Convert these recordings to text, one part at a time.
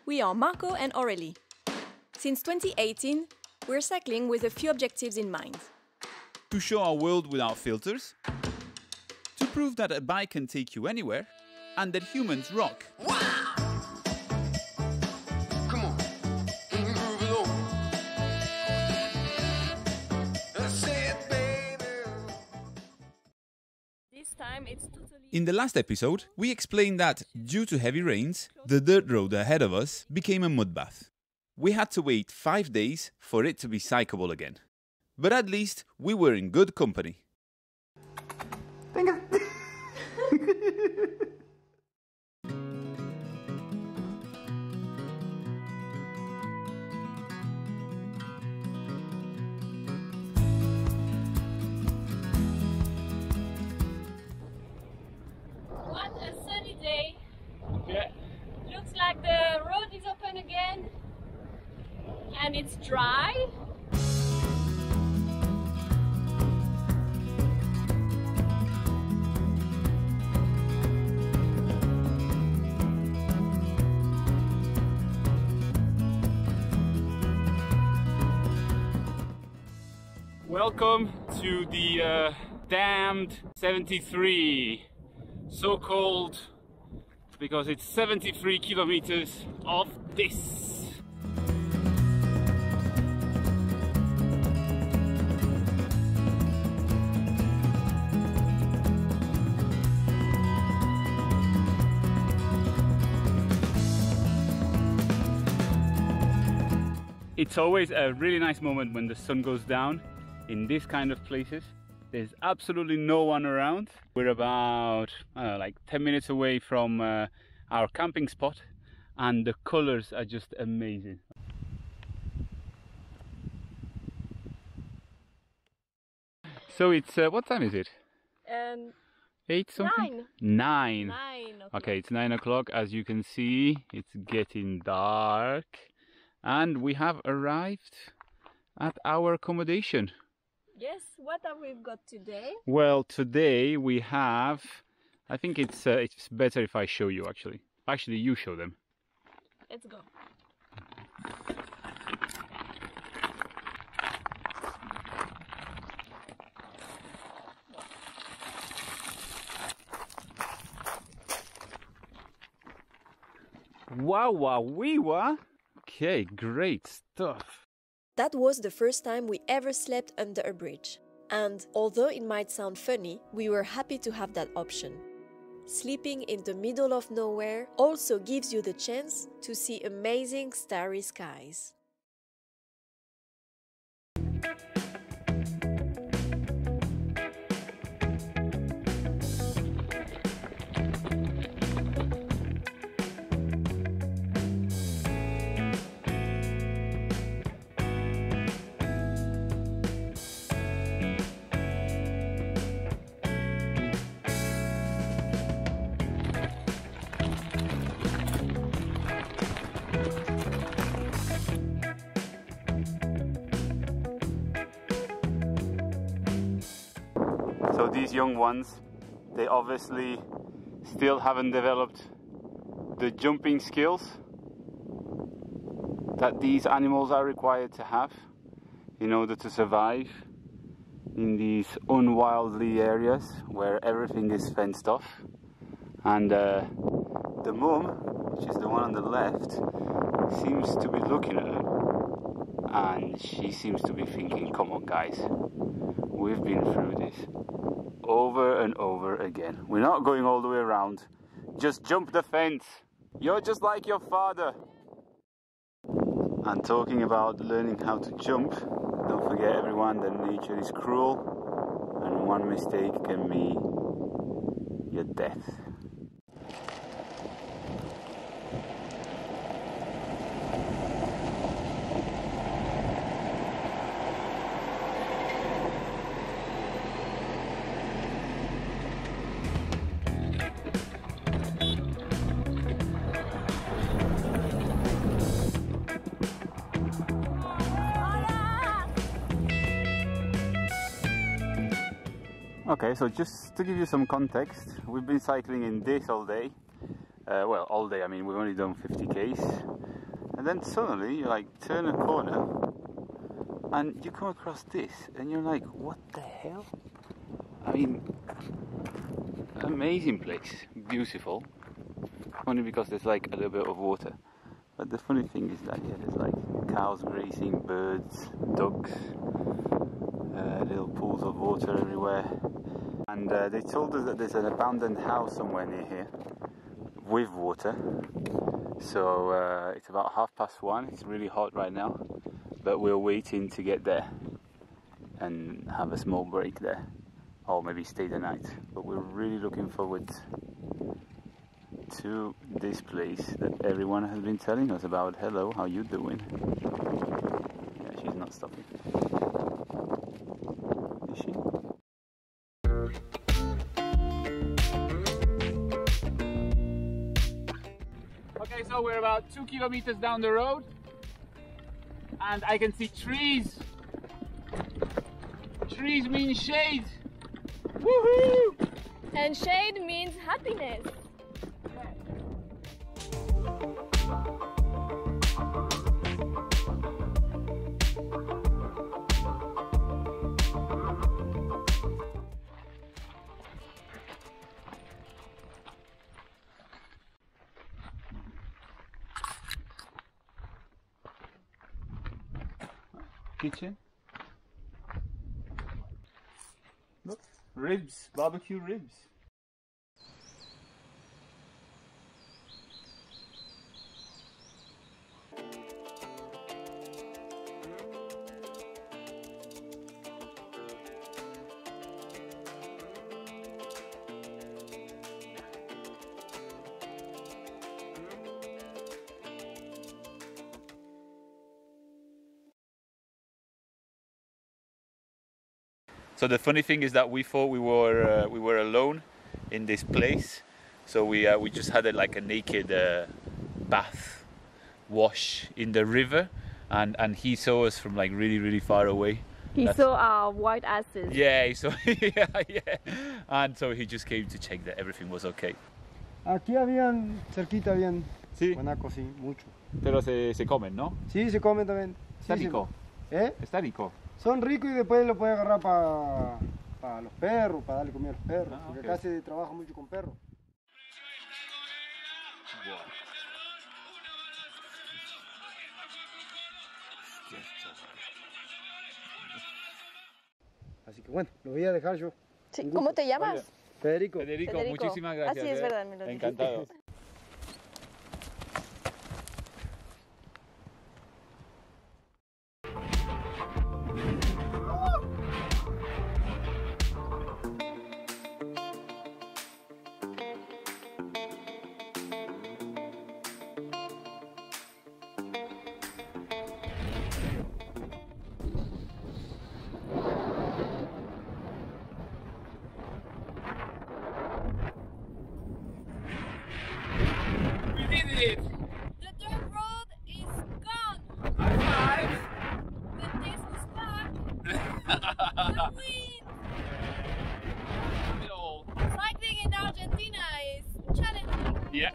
We are Marco and Aurélie. Since 2018, we're cycling with a few objectives in mind. To show our world without filters, to prove that a bike can take you anywhere, and that humans rock. Wow! Come on, move it over. That's it, baby. This time it's totally... In the last episode, we explained that, due to heavy rains, the dirt road ahead of us became a mud bath. We had to wait 5 days for it to be cyclable again. But at least we were in good company. What a sunny day! Yeah. Looks like the road is open again and it's dry. Welcome to the damned 73. So cold because it's 73 kilometers of this. It's always a really nice moment when the sun goes down in these kind of places. There's absolutely no one around. We're about like 10 minutes away from our camping spot, and the colors are just amazing. So it's what time is it? 8 something? 9. 9. Okay, it's 9 o'clock. As you can see, it's getting dark, and we have arrived at our accommodation. Yes, what have we got today? Well, today we have, I think it's better if I show you actually. Actually, you show them. Let's go. Wow, wow, wee wah. Okay, great stuff. That was the first time we ever slept under a bridge. And although it might sound funny, we were happy to have that option. Sleeping in the middle of nowhere also gives you the chance to see amazing starry skies. So these young ones, they obviously still haven't developed the jumping skills that these animals are required to have in order to survive in these unwildly areas where everything is fenced off. And the mum, which is the one on the left, seems to be looking at them, and she seems to be thinking, come on guys, we've been through this over and over again. We're not going all the way around. Just jump the fence. You're just like your father. And talking about learning how to jump, don't forget everyone that nature is cruel and one mistake can mean your death. Okay, so just to give you some context, we've been cycling in this all day. well, all day. I mean, we've only done 50 k's, and then suddenly you like turn a corner and you come across this and you're like, what the hell? I mean, amazing place, beautiful, only because there's like a little bit of water. But the funny thing is that, yeah, there's like cows grazing, birds, ducks, little pools of water everywhere. And they told us that there's an abandoned house somewhere near here with water. So it's about 1:30. It's really hot right now, but we're waiting to get there and have a small break there, or maybe stay the night. But we're really looking forward to this place that everyone has been telling us about. Hello, how you doing? Yeah, she's not stopping. Is she? Okay, so we're about 2 kilometers down the road and I can see trees. Trees mean shade. Woohoo! And shade means happiness. Kitchen. Look, ribs, barbecue ribs. So the funny thing is that we thought we were alone in this place, so we just had like a naked bath wash in the river, and he saw us from like really far away. He saw our white asses. Yeah, he saw, yeah, and so he just came to check that everything was okay. Aquí habían, cerquita habían Sí. guanacos, sí, mucho. Pero se comen, ¿no? Sí, se comen también. Está Sí, rico. ¿Eh? Está rico. Son ricos y después lo puedes agarrar para los perros, para darle comida a los perros. Ah, porque ok. acá se trabaja mucho con perros. Así que bueno, lo voy a dejar yo. Sí, Un ¿cómo gusto. te llamas? Federico. Federico, Federico. muchísimas gracias. Ah, sí, es verdad, me lo dijiste. Encantado. We did it! The dirt road is gone. High five! The taste is back. The wind. It all. Cycling in Argentina is challenging. Yeah.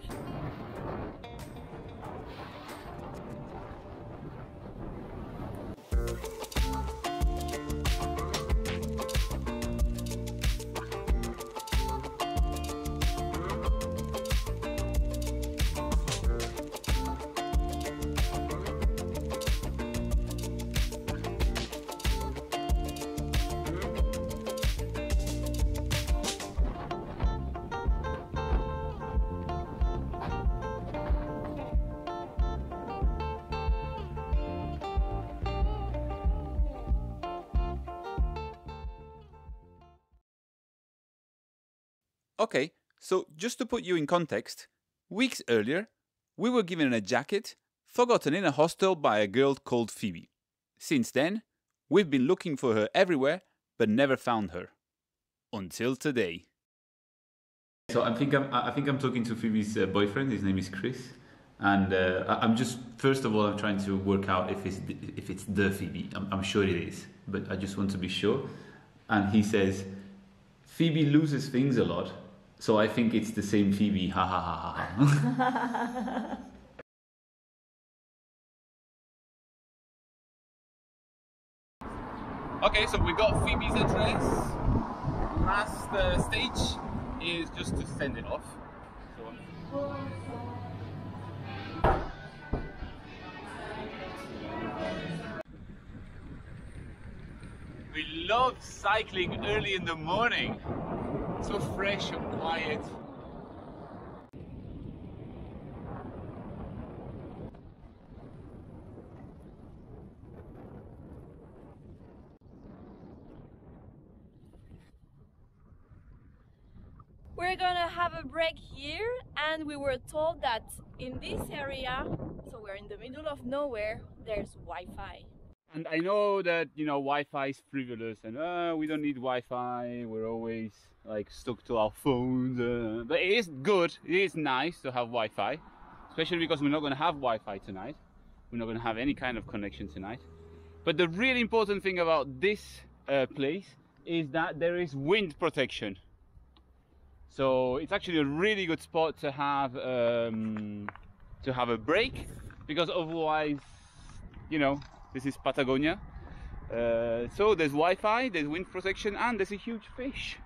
Okay, so just to put you in context, weeks earlier, we were given a jacket forgotten in a hostel by a girl called Phoebe. Since then, we've been looking for her everywhere, but never found her. Until today. So I think I'm talking to Phoebe's boyfriend. His name is Chris, and I'm just first of all I'm trying to work out if it's the Phoebe. I'm sure it is, but I just want to be sure. And he says Phoebe loses things a lot, So I think it's the same Phoebe. Ha ha ha ha. Okay, so we got Phoebe's address. Last stage is just to send it off. We love cycling early in the morning. So fresh and quiet. We're gonna have a break here, and we were told that in this area, so we're in the middle of nowhere, there's Wi-Fi. And I know that, you know, Wi-Fi is frivolous and we don't need Wi-Fi, we're always like stuck to our phones. But it is good, it is nice to have Wi-Fi, especially because we're not going to have Wi-Fi tonight. We're not going to have any kind of connection tonight. But the really important thing about this place is that there is wind protection. So it's actually a really good spot to have a break, because otherwise, you know, this is Patagonia. So there's Wi-Fi, there's wind protection, and there's a huge fish.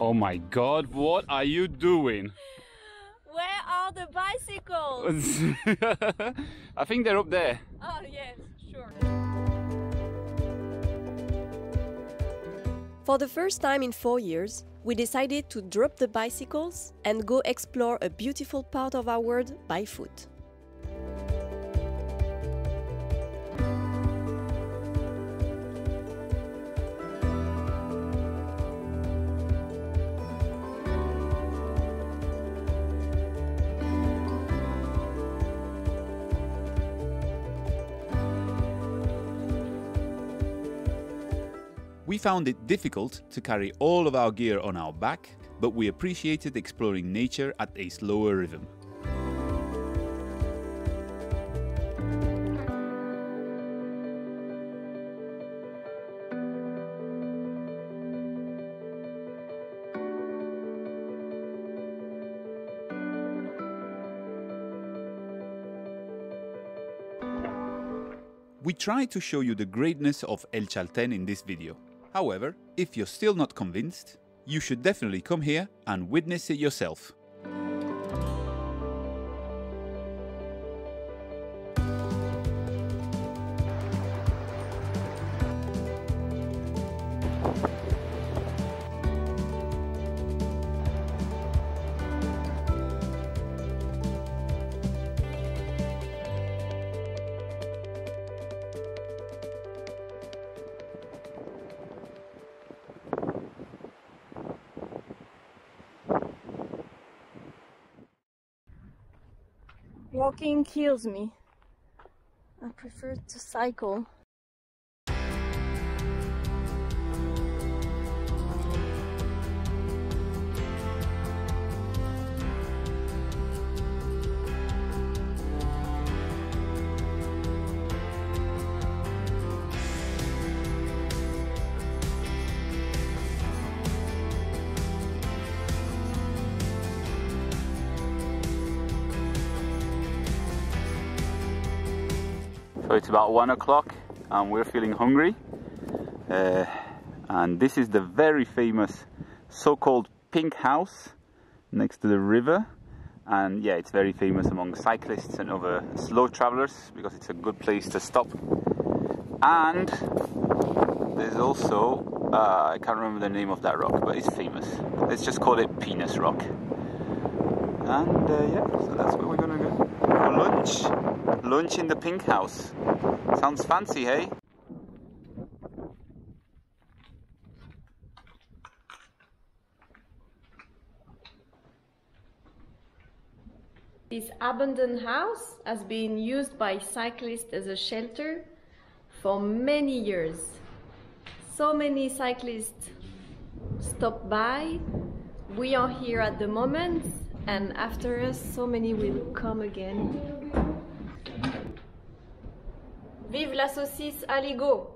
Oh my God, what are you doing? Where are the bicycles? I think they're up there. Oh yes, sure. For the first time in 4 years, we decided to drop the bicycles and go explore a beautiful part of our world by foot. We found it difficult to carry all of our gear on our back, but we appreciated exploring nature at a slower rhythm. We tried to show you the greatness of El Chalten in this video. However, if you're still not convinced, you should definitely come here and witness it yourself. Walking kills me. I prefer to cycle. So it's about 1 o'clock and we're feeling hungry. And this is the very famous so-called Pink House next to the river. And yeah, it's very famous among cyclists and other slow travelers because it's a good place to stop. And there's also, I can't remember the name of that rock, but it's famous. Let's just call it Penis Rock. And yeah, so that's where we're gonna go for lunch. Lunch in the Pink House. Sounds fancy, hey? This abandoned house has been used by cyclists as a shelter for many years. So many cyclists stop by, We are here at the moment, and after us, so many will come again. Vive la saucisse, allez go!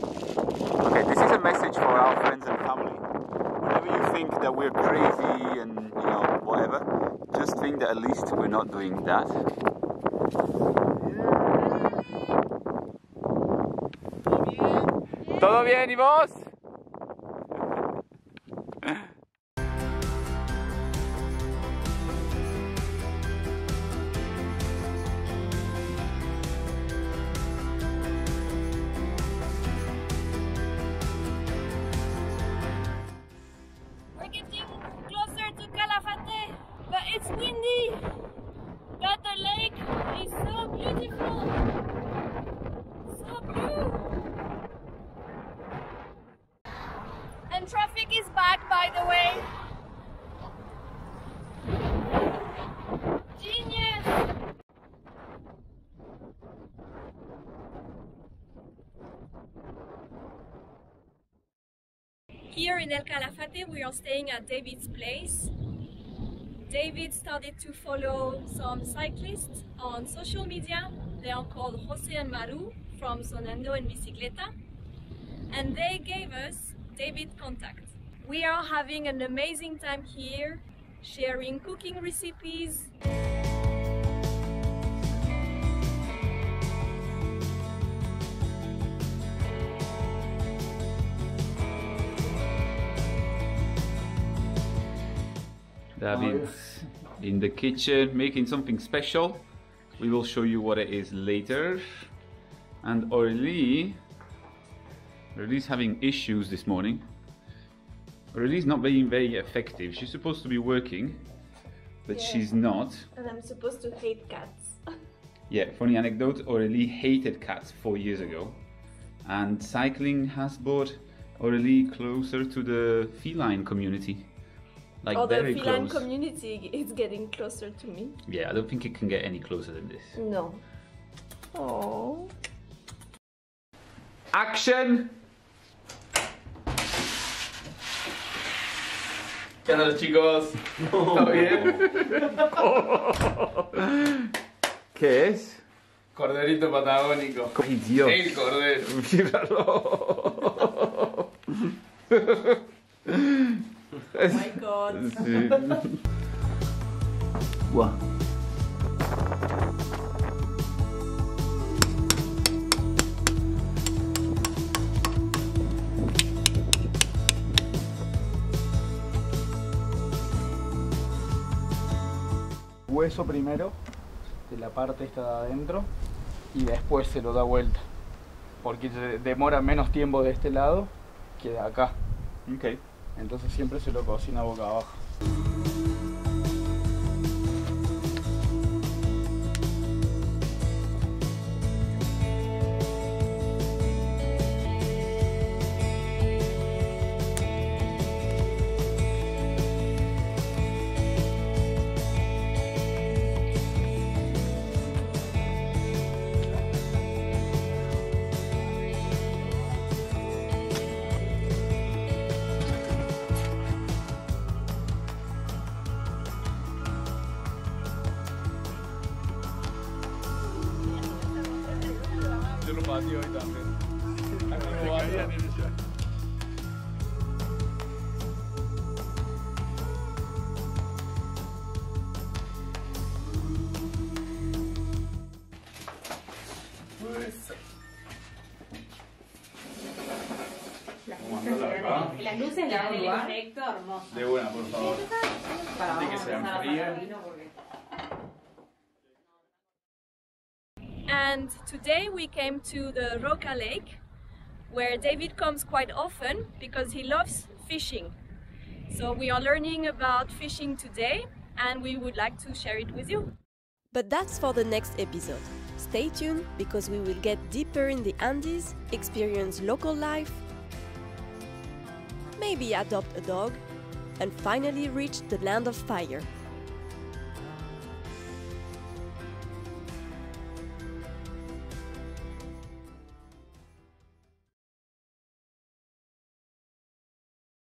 Okay, this is a message for our friends and family. Whenever you think that we're crazy and, you know, whatever, just think that at least we're not doing that. ¿Todo bien y vos? We're getting closer to Calafate, but it's windy. But the lake is so beautiful, so blue. And traffic is back, by the way. Genius! Here in El Calafate, we are staying at David's place. David started to follow some cyclists on social media. They are called Jose and Maru from Sonando and Bicicleta. And they gave us David's contact. We are having an amazing time here, sharing cooking recipes. David's in the kitchen making something special. We will show you what it is later. And Aurélie is having issues this morning. Aurélie's not being very effective. She's supposed to be working, but she's not. And I'm supposed to hate cats. Yeah, funny anecdote, Aurélie hated cats 4 years ago. And cycling has brought Aurélie closer to the feline community. Like Or the very feline close. community is getting closer to me. Yeah, I don't think it can get any closer than this. No. Oh. Action! ¿Qué tal, chicos? ¿Todo bien? ¿Qué es? Corderito patagónico. ¡Ay, Dios! El cordero. Míralo. Oh my god. Sí. Guau. Hueso primero, de la parte esta de adentro, y después se lo da vuelta, porque demora menos tiempo de este lado que de acá. Okay. Entonces siempre se lo cocina boca abajo. Yo lo pateo hoy también. A mí me va. Las luces le dan el efecto hermoso. De buena, por favor. Antes que se enfríen. And today we came to the Roca Lake, where David comes quite often because he loves fishing. So we are learning about fishing today, and we would like to share it with you. But that's for the next episode. Stay tuned because we will get deeper in the Andes, experience local life, maybe adopt a dog, and finally reach the land of fire.